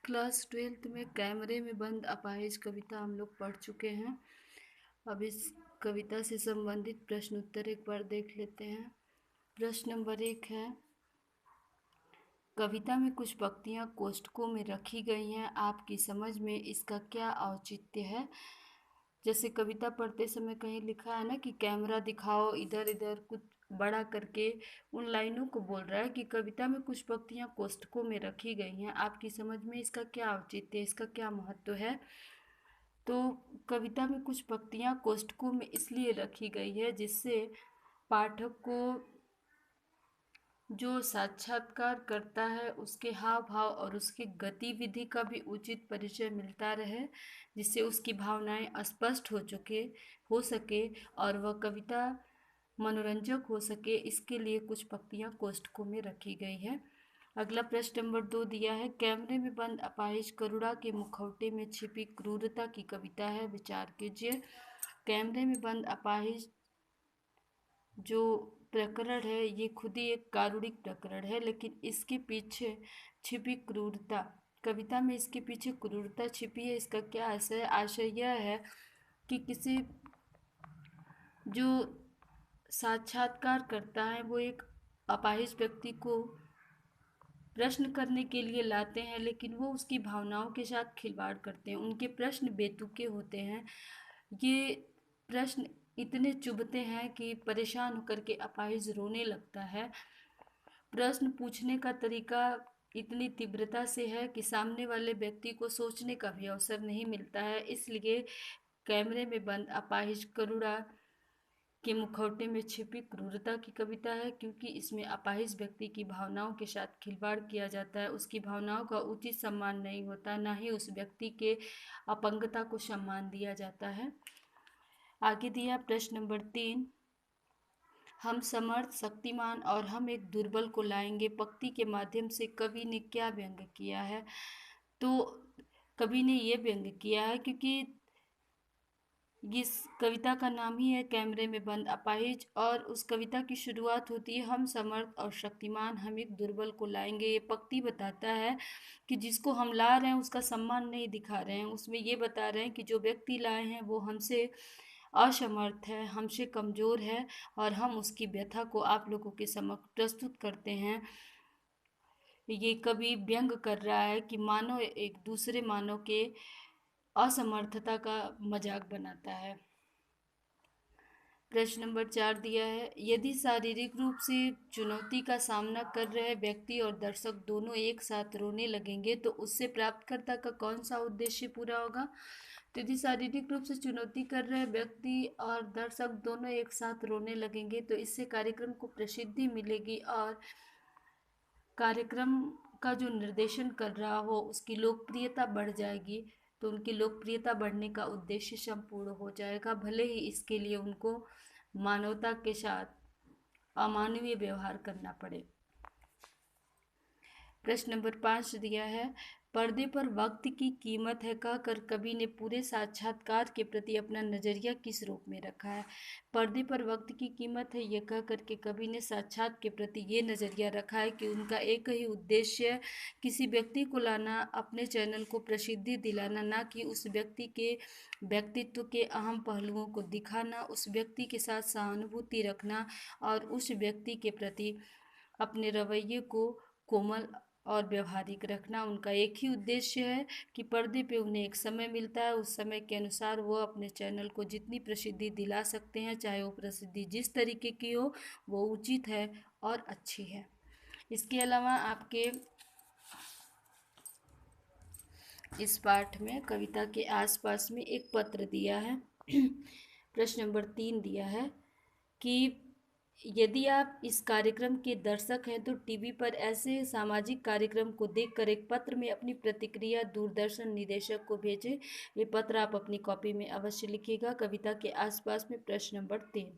Class 12th में कैमरे में बंद अपाहिज कविता हम लोग पढ़ चुके हैं। अब इस कविता से संबंधित प्रश्न उत्तर एक बार देख लेते हैं। प्रश्न नंबर 1 है, कविता में कुछ पंक्तियाँ कोष्ठकों में रखी गई हैं, आपकी समझ में इसका क्या औचित्य है। जैसे कविता पढ़ते समय कहीं लिखा है ना कि कैमरा दिखाओ, इधर इधर कुछ बड़ा करके उन लाइनों को बोल रहा है कि कविता में कुछ पंक्तियाँ कोष्ठकों में रखी गई हैं, आपकी समझ में इसका क्या औचित्य है, इसका क्या महत्व है। तो कविता में कुछ पंक्तियाँ कोष्ठकों में इसलिए रखी गई है जिससे पाठक को जो साक्षात्कार करता है उसके हाव भाव और उसकी गतिविधि का भी उचित परिचय मिलता रहे, जिससे उसकी भावनाएं स्पष्ट हो सके और वह कविता मनोरंजक हो सके। इसके लिए कुछ पंक्तियां कोष्ठकों में रखी गई है। अगला प्रश्न नंबर 2 दिया है, कैमरे में बंद अपाहिज करुणा के मुखौटे में छिपी क्रूरता की कविता है, विचार कीजिए। कैमरे में बंद अपाहिज जो प्रकरण है ये खुद ही एक कारुणिक प्रकरण है, लेकिन इसके पीछे छिपी क्रूरता, कविता में इसके पीछे क्रूरता छिपी है। इसका क्या आशय है? आशय यह है कि किसी जो साक्षात्कार करता है वो एक अपाहिज व्यक्ति को प्रश्न करने के लिए लाते हैं, लेकिन वो उसकी भावनाओं के साथ खिलवाड़ करते हैं। उनके प्रश्न बेतुके होते हैं। ये प्रश्न इतने चुभते हैं कि परेशान होकर के अपाहिज रोने लगता है। प्रश्न पूछने का तरीका इतनी तीव्रता से है कि सामने वाले व्यक्ति को सोचने का भी अवसर नहीं मिलता है। इसलिए कैमरे में बंद अपाहिज करुणा के मुखौटे में छिपी क्रूरता की कविता है, क्योंकि इसमें अपाहिज व्यक्ति की भावनाओं के साथ खिलवाड़ किया जाता है। उसकी भावनाओं का उचित सम्मान नहीं होता, ना ही उस व्यक्ति के अपंगता को सम्मान दिया जाता है। आगे दिया प्रश्न नंबर 3, हम समर्थ, शक्तिमान और हम एक दुर्बल को लाएंगे, पंक्ति के माध्यम से कवि ने क्या व्यंग किया है। तो कवि ने ये व्यंग किया है, क्योंकि इस कविता का नाम ही है कैमरे में बंद अपाहिज, और उस कविता की शुरुआत होती है, हम समर्थ और शक्तिमान हम एक दुर्बल को लाएंगे। ये पंक्ति बताता है कि जिसको हम ला रहे हैं उसका सम्मान नहीं दिखा रहे हैं। उसमें ये बता रहे हैं कि जो व्यक्ति लाए हैं वो हमसे असमर्थ है, हमसे कमज़ोर है, और हम उसकी व्यथा को आप लोगों के समक्ष प्रस्तुत करते हैं। ये कवि व्यंग कर रहा है कि मानव एक दूसरे मानव के असमर्थता का मजाक बनाता है। प्रश्न नंबर 4 दिया है, यदि शारीरिक रूप से चुनौती का सामना कर रहे व्यक्ति और दर्शक दोनों एक साथ रोने लगेंगे तो उससे प्राप्तकर्ता का कौन सा उद्देश्य पूरा होगा। तो यदि शारीरिक रूप से चुनौती कर रहे व्यक्ति और दर्शक दोनों एक साथ रोने लगेंगे तो इससे कार्यक्रम को प्रसिद्धि मिलेगी और कार्यक्रम का जो निर्देशन कर रहा हो उसकी लोकप्रियता बढ़ जाएगी। तो उनकी लोकप्रियता बढ़ने का उद्देश्य संपूर्ण हो जाएगा, भले ही इसके लिए उनको मानवता के साथ अमानवीय व्यवहार करना पड़े। प्रश्न नंबर 5 दिया है, पर्दे पर वक्त की कीमत है कहकर कवि ने पूरे साक्षात्कार के प्रति अपना नजरिया किस रूप में रखा है। पर्दे पर वक्त की कीमत है यह कह करके कवि ने साक्षात के प्रति ये नजरिया रखा है कि उनका एक ही उद्देश्य किसी व्यक्ति को लाना, अपने चैनल को प्रसिद्धि दिलाना, ना कि उस व्यक्ति के व्यक्तित्व के अहम पहलुओं को दिखाना, उस व्यक्ति के साथ सहानुभूति रखना और उस व्यक्ति के प्रति अपने रवैये को कोमल और व्यवहारिक रखना। उनका एक ही उद्देश्य है कि पर्दे पे उन्हें एक समय मिलता है, उस समय के अनुसार वो अपने चैनल को जितनी प्रसिद्धि दिला सकते हैं, चाहे वो प्रसिद्धि जिस तरीके की हो, वो उचित है और अच्छी है। इसके अलावा आपके इस पाठ में कविता के आसपास में एक पत्र दिया है। प्रश्न नंबर 3 दिया है कि यदि आप इस कार्यक्रम के दर्शक हैं तो टीवी पर ऐसे सामाजिक कार्यक्रम को देखकर एक पत्र में अपनी प्रतिक्रिया दूरदर्शन निदेशक को भेजें। ये पत्र आप अपनी कॉपी में अवश्य लिखिएगा। कविता के आसपास में प्रश्न नंबर 3।